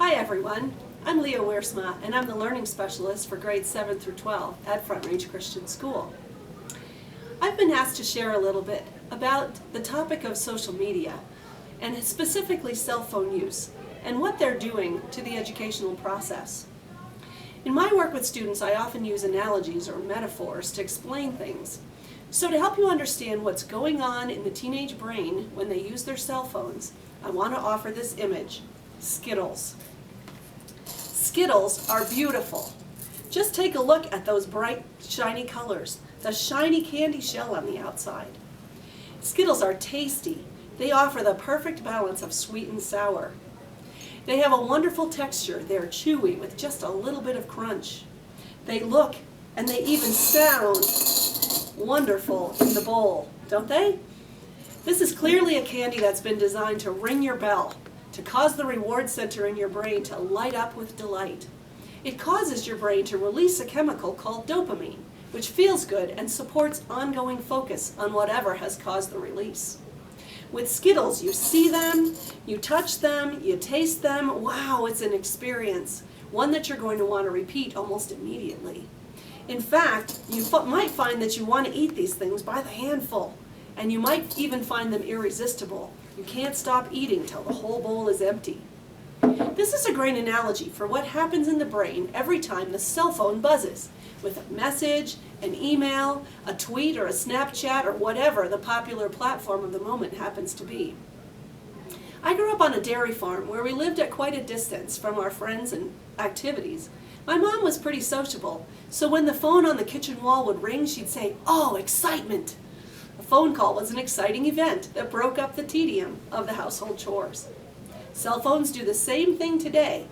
Hi everyone, I'm Leah Wiersma and I'm the Learning Specialist for grades 7 through 12 at Front Range Christian School. I've been asked to share a little bit about the topic of social media and specifically cell phone use and what they're doing to the educational process. In my work with students, I often use analogies or metaphors to explain things. So to help you understand what's going on in the teenage brain when they use their cell phones, I want to offer this image, Skittles. Skittles are beautiful. Just take a look at those bright, shiny colors, the shiny candy shell on the outside. Skittles are tasty. They offer the perfect balance of sweet and sour. They have a wonderful texture. They're chewy with just a little bit of crunch. They look and they even sound wonderful in the bowl, don't they? This is clearly a candy that's been designed to ring your bell, to cause the reward center in your brain to light up with delight. It causes your brain to release a chemical called dopamine, which feels good and supports ongoing focus on whatever has caused the release. With Skittles, you see them, you touch them, you taste them. Wow, it's an experience, one that you're going to want to repeat almost immediately. In fact, you might find that you want to eat these things by the handful, and you might even find them irresistible. You can't stop eating till the whole bowl is empty. This is a great analogy for what happens in the brain every time the cell phone buzzes with a message, an email, a tweet, or a Snapchat, or whatever the popular platform of the moment happens to be. I grew up on a dairy farm where we lived at quite a distance from our friends and activities. My mom was pretty sociable, so when the phone on the kitchen wall would ring, she'd say, "Oh, excitement!" A phone call was an exciting event that broke up the tedium of the household chores. Cell phones do the same thing today,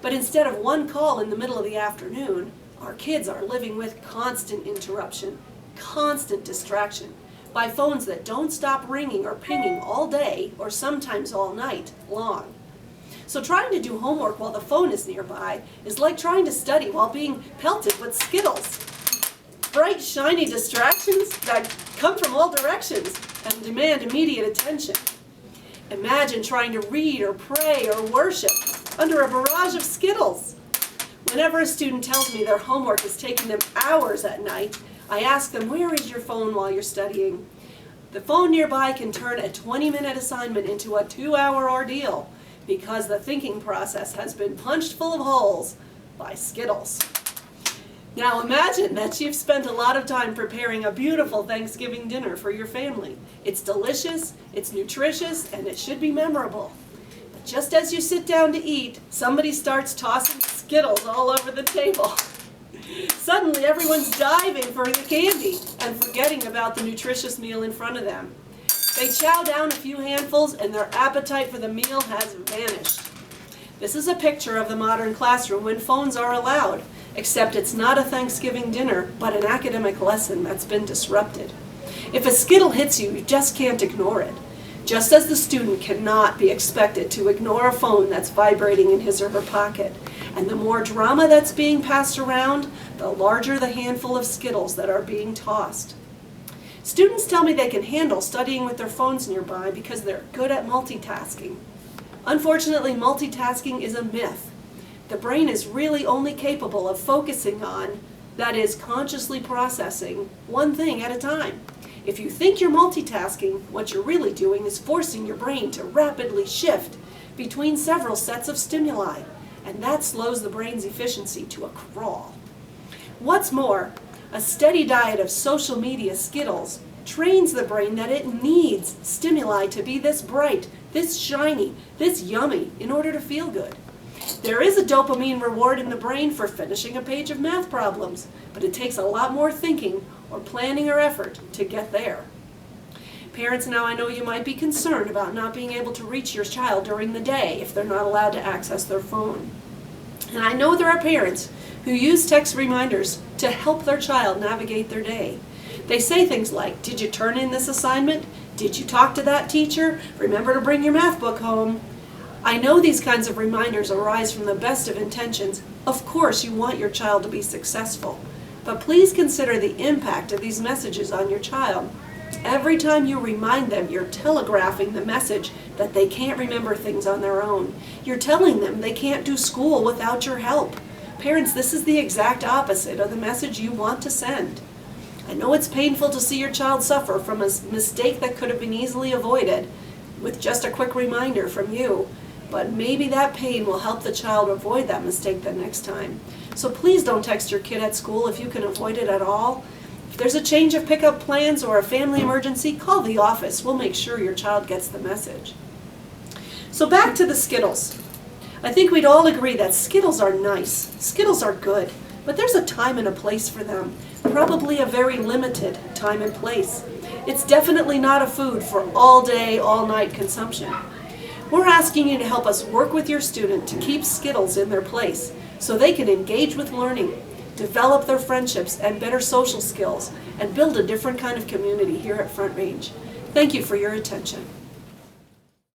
but instead of one call in the middle of the afternoon, our kids are living with constant interruption, constant distraction, by phones that don't stop ringing or pinging all day or sometimes all night long. So trying to do homework while the phone is nearby is like trying to study while being pelted with Skittles. Bright, shiny distractions that come from all directions and demand immediate attention. Imagine trying to read or pray or worship under a barrage of Skittles. Whenever a student tells me their homework is taking them hours at night, I ask them, "Where is your phone while you're studying?" The phone nearby can turn a 20-minute assignment into a 2-hour ordeal because the thinking process has been punched full of holes by Skittles. Now imagine that you've spent a lot of time preparing a beautiful Thanksgiving dinner for your family. It's delicious, it's nutritious, and it should be memorable. But just as you sit down to eat, somebody starts tossing Skittles all over the table. Suddenly everyone's diving for the candy and forgetting about the nutritious meal in front of them. They chow down a few handfuls and their appetite for the meal has vanished. This is a picture of the modern classroom when phones are allowed, except it's not a Thanksgiving dinner, but an academic lesson that's been disrupted. If a Skittle hits you, you just can't ignore it. Just as the student cannot be expected to ignore a phone that's vibrating in his or her pocket. And the more drama that's being passed around, the larger the handful of Skittles that are being tossed. Students tell me they can handle studying with their phones nearby because they're good at multitasking. Unfortunately, multitasking is a myth. The brain is really only capable of focusing on, that is, consciously processing, one thing at a time. If you think you're multitasking, what you're really doing is forcing your brain to rapidly shift between several sets of stimuli, and that slows the brain's efficiency to a crawl. What's more, a steady diet of social media Skittles trains the brain that it needs stimuli to be this bright, this shiny, this yummy in order to feel good. There is a dopamine reward in the brain for finishing a page of math problems, but it takes a lot more thinking or planning or effort to get there. Parents, now I know you might be concerned about not being able to reach your child during the day if they're not allowed to access their phone. And I know there are parents who use text reminders to help their child navigate their day. They say things like, "Did you turn in this assignment? Did you talk to that teacher? Remember to bring your math book home." I know these kinds of reminders arise from the best of intentions. Of course, you want your child to be successful, but please consider the impact of these messages on your child. Every time you remind them, you're telegraphing the message that they can't remember things on their own. You're telling them they can't do school without your help. Parents, this is the exact opposite of the message you want to send. I know it's painful to see your child suffer from a mistake that could have been easily avoided with just a quick reminder from you, but maybe that pain will help the child avoid that mistake the next time. So please don't text your kid at school if you can avoid it at all. If there's a change of pickup plans or a family emergency, call the office. We'll make sure your child gets the message. So back to the Skittles. I think we'd all agree that Skittles are nice. Skittles are good, but there's a time and a place for them. Probably a very limited time and place. It's definitely not a food for all day, all night consumption. We're asking you to help us work with your student to keep Skittles in their place so they can engage with learning, develop their friendships and better social skills, and build a different kind of community here at Front Range. Thank you for your attention.